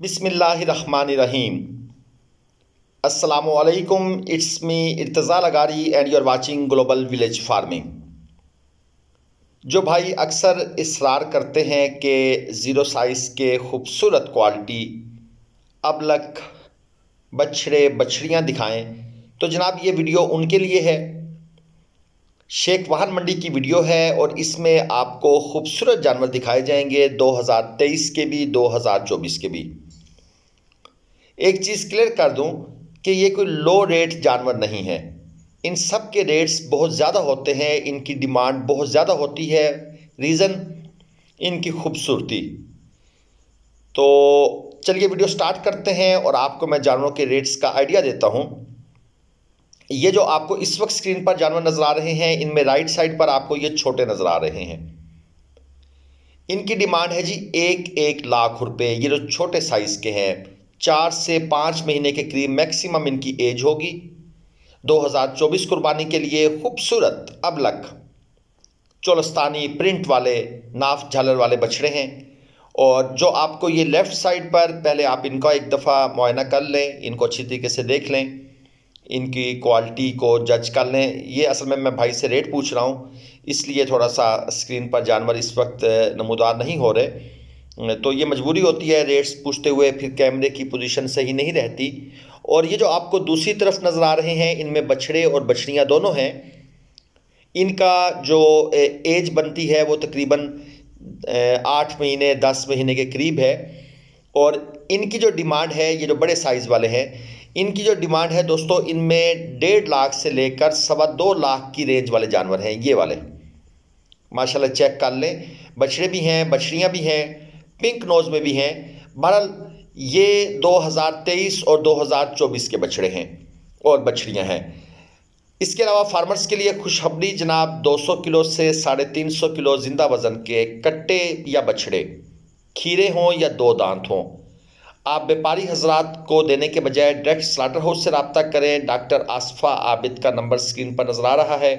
बिस्मिल्लाहिर्रहमानिर्रहीम। अस्सलामुअलैकुम, it's me Irtaza Lagari and you are watching global village farming. जो भाई अक्सर इसरार करते हैं कि ज़ीरो साइज़ के खूबसूरत क्वालिटी अबलख बछड़े बछड़ियाँ दिखाएं, तो जनाब ये वीडियो उनके लिए है। शेख वाहन मंडी की वीडियो है और इसमें आपको खूबसूरत जानवर दिखाए जाएंगे 2023 के भी 2024 के भी। एक चीज़ क्लियर कर दूं कि ये कोई लो रेट जानवर नहीं है। इन सब के रेट्स बहुत ज़्यादा होते हैं, इनकी डिमांड बहुत ज़्यादा होती है। रीज़न इनकी खूबसूरती। तो चलिए वीडियो स्टार्ट करते हैं और आपको मैं जानवरों के रेट्स का आइडिया देता हूं। ये जो आपको इस वक्त स्क्रीन पर जानवर नज़र आ रहे हैं, इनमें राइट साइड पर आपको ये छोटे नज़र आ रहे हैं। इनकी डिमांड है जी 1-1 लाख रुपए। ये जो छोटे साइज़ के हैं, 4 से 5 महीने के करीब मैक्सिमम इनकी एज होगी। 2024 कुर्बानी के लिए खूबसूरत अबलख चोलस्तानी प्रिंट वाले नाफ झालर वाले बछड़े हैं। और जो आपको ये लेफ़्ट साइड पर, पहले आप इनका एक दफ़ा मुआयना कर लें, इनको अच्छी तरीके से देख लें, इनकी क्वालिटी को जज कर लें। ये असल में मैं भाई से रेट पूछ रहा हूँ, इसलिए थोड़ा सा स्क्रीन पर जानवर इस वक्त नमूदार नहीं हो रहे, तो ये मजबूरी होती है रेट्स पूछते हुए, फिर कैमरे की पोजीशन सही नहीं रहती। और ये जो आपको दूसरी तरफ नज़र आ रहे हैं, इनमें बछड़े और बछड़ियाँ दोनों हैं। इनका जो एज बनती है वो तकरीबन 8 महीने 10 महीने के करीब है। और इनकी जो डिमांड है, ये जो बड़े साइज़ वाले हैं, इनकी जो डिमांड है दोस्तों, इनमें 1.5 लाख से लेकर 2.25 लाख की रेंज वाले जानवर हैं। ये वाले माशाल्लाह चेक कर लें, बछड़े भी हैं, बछड़ियाँ भी हैं, पिंक नोज़ में भी हैं। बहरहाल ये 2023 और 2024 के बछड़े हैं और बछड़ियाँ हैं। इसके अलावा फार्मर्स के लिए खुशखबरी जनाब, 200 किलो से 350 किलो ज़िंदा वज़न के कट्टे या बछड़े, खीरे हों या 2 दांत हों, आप व्यापारी हजरात को देने के बजाय डायरेक्ट स्लाटर हाउस से रब्ता करें। डॉक्टर आसफ़ा आबिद का नंबर स्क्रीन पर नज़र आ रहा है,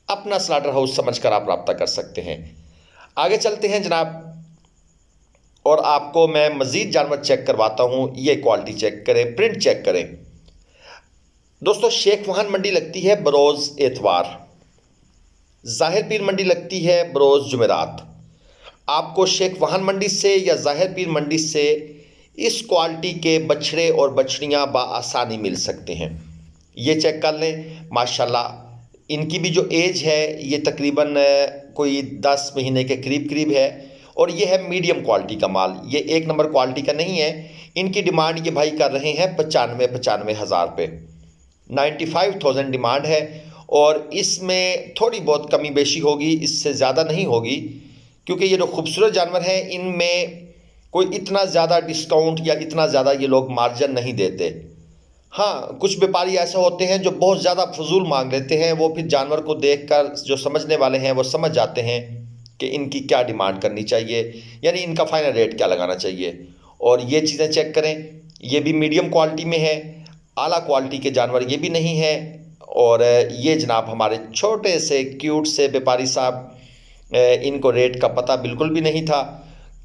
अपना स्लाटर हाउस समझकर आप रब्ता कर सकते हैं। आगे चलते हैं जनाब और आपको मैं मज़ीद जानवर चेक करवाता हूँ। ये क्वालिटी चेक करें, प्रिंट चेक करें दोस्तों। शेख वाहन मंडी लगती है बरोज़ एतवार, ज़ाहिर पीर मंडी लगती है बरोज़ जुमेरात। आपको शेख वाहन मंडी से या ज़ाहिर पीर मंडी से इस क्वालिटी के बछड़े और बछड़ियाँ बआसानी मिल सकते हैं। ये चेक कर लें, माशाल्लाह इनकी भी जो एज है ये तकरीबन कोई 10 महीने के करीब है। और ये है मीडियम क्वालिटी का माल, ये 1 नंबर क्वालिटी का नहीं है। इनकी डिमांड ये भाई कर रहे हैं 95 हज़ार रुपये, 95,000 डिमांड है। और इसमें थोड़ी बहुत कमी बेशी होगी, इससे ज़्यादा नहीं होगी, क्योंकि ये जो खूबसूरत जानवर हैं इनमें कोई इतना ज़्यादा डिस्काउंट या इतना ज़्यादा ये लोग मार्जिन नहीं देते। हाँ, कुछ व्यापारी ऐसे होते हैं जो बहुत ज़्यादा फजूल मांग लेते हैं। वो फिर जानवर को देखकर जो समझने वाले हैं वो समझ जाते हैं कि इनकी क्या डिमांड करनी चाहिए, यानी इनका फाइनल रेट क्या लगाना चाहिए। और ये चीज़ें चेक करें, ये भी मीडियम क्वालिटी में है, आला क्वालिटी के जानवर ये भी नहीं है। और ये जनाब हमारे छोटे से क्यूट से व्यापारी साहब, इनको रेट का पता बिल्कुल भी नहीं था।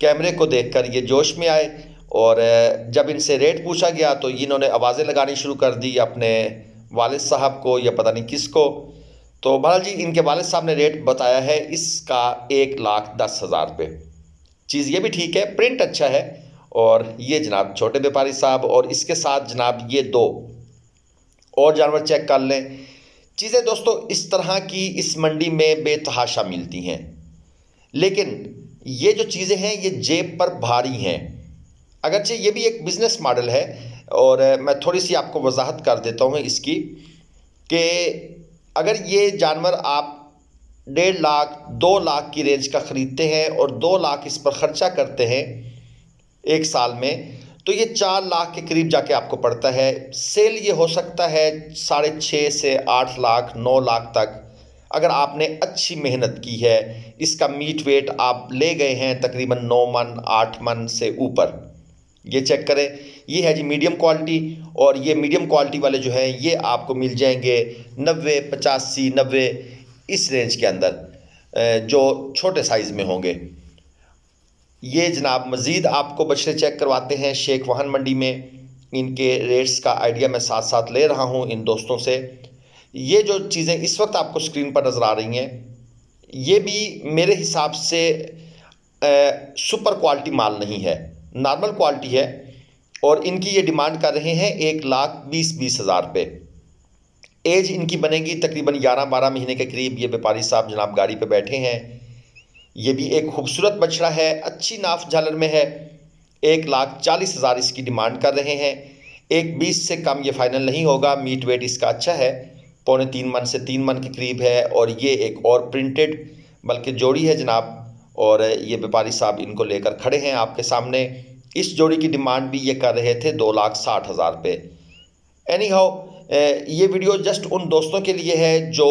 कैमरे को देखकर ये जोश में आए और जब इनसे रेट पूछा गया तो इन्होंने आवाज़ें लगानी शुरू कर दी अपने वालिद साहब को या पता नहीं किसको। तो बहरहाल जी इनके वालिद साहब ने रेट बताया है इसका 1,10,000 रुपये। चीज़ ये भी ठीक है, प्रिंट अच्छा है। और ये जनाब छोटे व्यापारी साहब, और इसके साथ जनाब ये 2 और जानवर चेक कर लें। चीज़ें दोस्तों इस तरह की इस मंडी में बेतहाशा मिलती हैं, लेकिन ये जो चीज़ें हैं ये जेब पर भारी हैं। अगरचे ये भी एक बिज़नेस मॉडल है। और मैं थोड़ी सी आपको वजाहत कर देता हूँ इसकी, कि अगर ये जानवर आप 1.5 लाख 2 लाख की रेंज का ख़रीदते हैं और 2 लाख इस पर ख़र्चा करते हैं 1 साल में, तो ये 4 लाख के करीब जाके आपको पड़ता है। सेल ये हो सकता है 6.5 से 8 लाख 9 लाख तक, अगर आपने अच्छी मेहनत की है। इसका मीट वेट आप ले गए हैं तकरीबन 9 मन 8 मन से ऊपर। ये चेक करें, ये है जी मीडियम क्वालिटी। और ये मीडियम क्वालिटी वाले जो हैं ये आपको मिल जाएंगे 90 85 90 इस रेंज के अंदर, जो छोटे साइज़ में होंगे। ये जनाब मज़ीद आपको बछड़े चेक करवाते हैं शेख वाहन मंडी में। इनके रेट्स का आइडिया मैं साथ साथ ले रहा हूँ इन दोस्तों से। ये जो चीज़ें इस वक्त आपको स्क्रीन पर नज़र आ रही हैं, ये भी मेरे हिसाब से सुपर क्वालिटी माल नहीं है, नॉर्मल क्वालिटी है। और इनकी ये डिमांड कर रहे हैं 1,20,20,000 रुपये। एज इनकी बनेगी तकरीबन 11-12 महीने के करीब। ये व्यापारी साहब जनाब गाड़ी पे बैठे हैं। ये भी एक खूबसूरत बछड़ा है, अच्छी नाफ झालर में है। 1,40,000 इसकी डिमांड कर रहे हैं। 1,20 से कम ये फाइनल नहीं होगा। मीट वेट इसका अच्छा है, 2.25 मन से 3 मन के करीब है। और ये एक और प्रिंटेड बल्कि जोड़ी है जनाब, और ये व्यापारी साहब इनको लेकर खड़े हैं आपके सामने। इस जोड़ी की डिमांड भी ये कर रहे थे 2,60,000 रुपये। एनी हाउ, ये वीडियो जस्ट उन दोस्तों के लिए है जो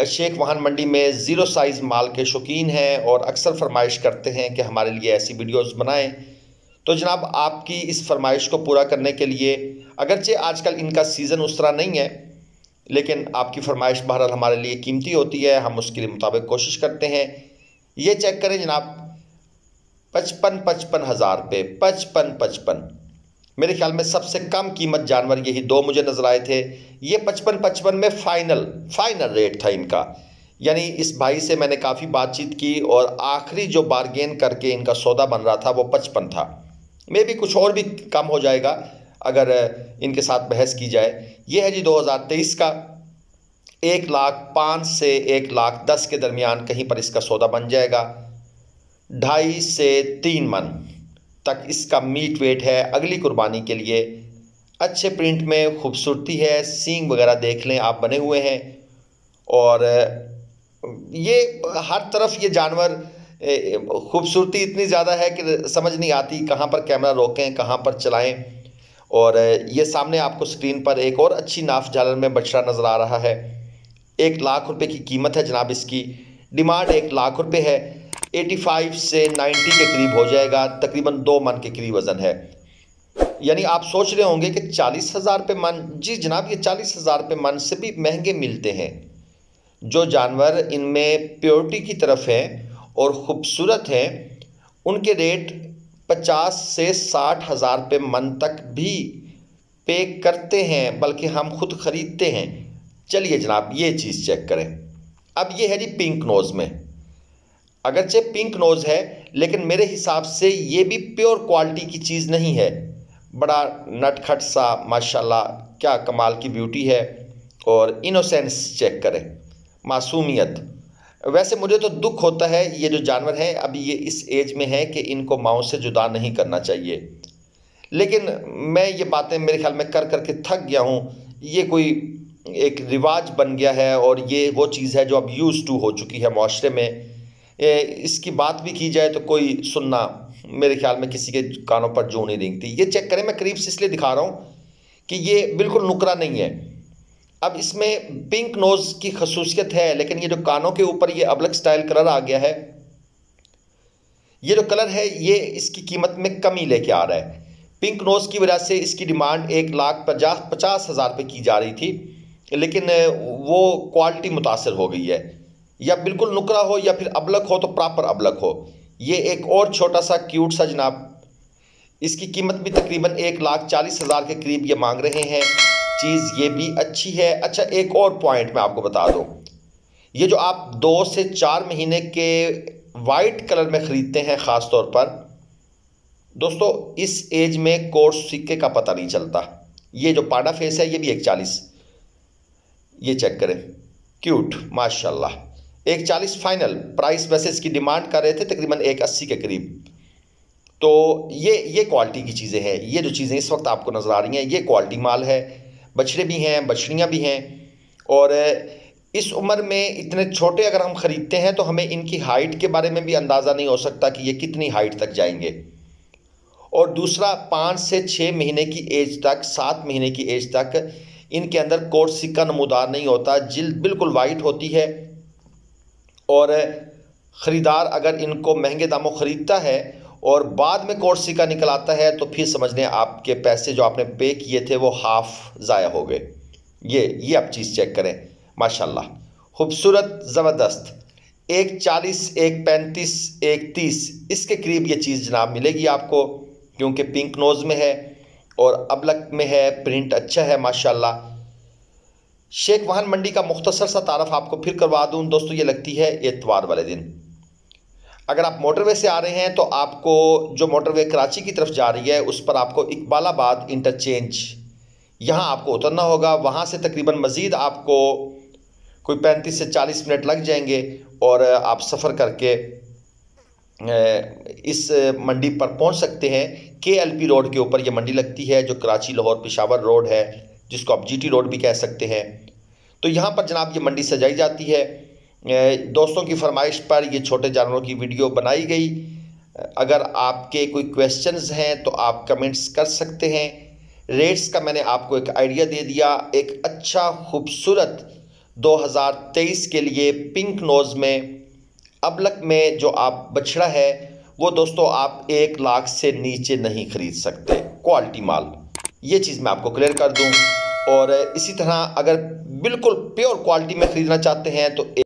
शेख वाहन मंडी में ज़ीरो साइज़ माल के शौकीन हैं और अक्सर फरमाइश करते हैं कि हमारे लिए ऐसी वीडियोस बनाएं। तो जनाब आपकी इस फरमाइश को पूरा करने के लिए, अगरचे आजकल इनका सीज़न उस तरह नहीं है, लेकिन आपकी फरमाइश बहरहाल हमारे लिए कीमती होती है, हम उसके लिए मुताबिक कोशिश करते हैं। ये चेक करें जनाब, 55-55 हज़ार रुपये, 55-55। मेरे ख्याल में सबसे कम कीमत जानवर यही दो मुझे नज़र आए थे। ये 55-55 में फाइनल रेट था इनका। यानी इस भाई से मैंने काफ़ी बातचीत की और आखिरी जो बारगेन करके इनका सौदा बन रहा था वो 55 था। मे भी कुछ और भी कम हो जाएगा अगर इनके साथ बहस की जाए। ये है जी 2023 का। 1,05,000 से 1,10,000 के दरमियान कहीं पर इसका सौदा बन जाएगा। 2.5 से 3 मन तक इसका मीट वेट है अगली कुर्बानी के लिए। अच्छे प्रिंट में खूबसूरती है, सींग वगैरह देख लें आप बने हुए हैं। और ये हर तरफ ये जानवर खूबसूरती इतनी ज़्यादा है कि समझ नहीं आती कहाँ पर कैमरा रोकें, कहाँ पर चलाएं। और ये सामने आपको स्क्रीन पर एक और अच्छी नाफ झालर में बछड़ा नज़र आ रहा है। 1,00,000 रुपये की कीमत है जनाब इसकी। डिमांड 1,00,000 रुपये है। 85 से 90 के करीब हो जाएगा, तकरीबन 2 मन के करीब वज़न है। यानी आप सोच रहे होंगे कि 40,000 रुपये मन। जी जनाब, ये 40,000 रुपये मन से भी महंगे मिलते हैं। जो जानवर इनमें प्योरिटी की तरफ हैं और ख़ूबसूरत हैं, उनके रेट 50 से 60,000 रुपये मन तक भी पे करते हैं, बल्कि हम खुद ख़रीदते हैं। चलिए जनाब ये चीज़ चेक करें। अब ये है जी पिंक नोज़ में। अगरचे पिंक नोज़ है, लेकिन मेरे हिसाब से ये भी प्योर क्वालिटी की चीज़ नहीं है। बड़ा नटखट सा माशाल्लाह, क्या कमाल की ब्यूटी है। और इनोसेंस चेक करें, मासूमियत। वैसे मुझे तो दुख होता है, ये जो जानवर हैं अभी ये इस एज में हैं कि इनको माओ से जुदा नहीं करना चाहिए। लेकिन मैं ये बातें मेरे ख्याल में कर करके थक गया हूँ। ये कोई एक रिवाज बन गया है और ये वो चीज़ है जो अब यूज़ टू हो चुकी है माशरे में। इसकी बात भी की जाए तो कोई सुनना मेरे ख्याल में किसी के कानों पर जूं नहीं रेंगती। ये चेक करें, मैं करीब से इसलिए दिखा रहा हूँ कि ये बिल्कुल नुकरा नहीं है। अब इसमें पिंक नोज़ की खसूसियत है, लेकिन ये जो कानों के ऊपर ये अबलग स्टाइल कलर आ गया है, ये जो कलर है ये इसकी कीमत में कमी लेके आ रहा है। पिंक नोज़ की वजह से इसकी डिमांड 1,50,000 रुपये की जा रही थी, लेकिन वो क्वालिटी मुतासर हो गई है। या बिल्कुल नुकरा हो या फिर अबलग हो तो प्रॉपर अबलग हो। ये एक और छोटा सा क्यूट सा जनाब, इसकी कीमत भी तकरीबन 1,40,000 के करीब ये मांग रहे हैं। चीज़ ये भी अच्छी है। अच्छा, एक और पॉइंट मैं आपको बता दूं, ये जो आप 2 से 4 महीने के वाइट कलर में ख़रीदते हैं ख़ास तौर पर दोस्तों, इस एज में कोर्स सिक्के का पता नहीं चलता। ये जो पाडा फेस है ये भी 1,40, ये चेक करें, क्यूट माशाल्लाह। 1,40 फाइनल प्राइस। वैसे इसकी डिमांड कर रहे थे तकरीबन 1,80 के करीब। तो ये क्वालिटी की चीज़ें हैं। ये जो चीज़ें इस वक्त आपको नज़र आ रही हैं ये क्वालिटी माल है। बछड़े भी हैं, बछड़ियाँ भी हैं। और इस उम्र में इतने छोटे अगर हम ख़रीदते हैं तो हमें इनकी हाइट के बारे में भी अंदाज़ा नहीं हो सकता कि ये कितनी हाइट तक जाएंगे। और दूसरा, 5 से 6 महीने की एज तक, 7 महीने की एज तक इनके अंदर कोट सिक्का नमूदार नहीं होता। जिल्द बिल्कुल वाइट होती है। और ख़रीदार अगर इनको महंगे दामों ख़रीदता है और बाद में कोट सिक्का निकल आता है तो फिर समझ लें आपके पैसे जो आपने पे किए थे वो हाफ ज़ाया हो गए। ये आप चीज़ चेक करें, माशाल्लाह खूबसूरत, ज़बरदस्त। 140, 135, 130 इसके करीब ये चीज़ जनाब मिलेगी आपको, क्योंकि पिंक नोज़ में है और अबलक में है, प्रिंट अच्छा है माशाल्लाह। शेख वाहन मंडी का मुख्तसर सा तारफ़ आपको फिर करवा दूं दोस्तों, ये लगती है इतवार वाले दिन। अगर आप मोटरवे से आ रहे हैं तो आपको जो मोटरवे कराची की तरफ जा रही है उस पर आपको इकबालाबाद इंटरचेंज यहाँ आपको उतरना होगा। वहाँ से तकरीबन मज़ीद आपको कोई 35 से 40 मिनट लग जाएंगे और आप सफ़र करके इस मंडी पर पहुँच सकते हैं। KLP रोड के ऊपर ये मंडी लगती है, जो कराची लाहौर पेशावर रोड है, जिसको आप GT रोड भी कह सकते हैं। तो यहाँ पर जनाब ये मंडी सजाई जाती है। दोस्तों की फरमाइश पर ये छोटे जानवरों की वीडियो बनाई गई। अगर आपके कोई क्वेश्चंस हैं तो आप कमेंट्स कर सकते हैं। रेट्स का मैंने आपको एक आइडिया दे दिया। एक अच्छा खूबसूरत 2023 के लिए पिंक नोज़ में अबलक में जो आप बछड़ा है वो दोस्तों आप 1 लाख से नीचे नहीं ख़रीद सकते, क्वालिटी माल। ये चीज़ मैं आपको क्लियर कर दूं। और इसी तरह अगर बिल्कुल प्योर क्वालिटी में ख़रीदना चाहते हैं तो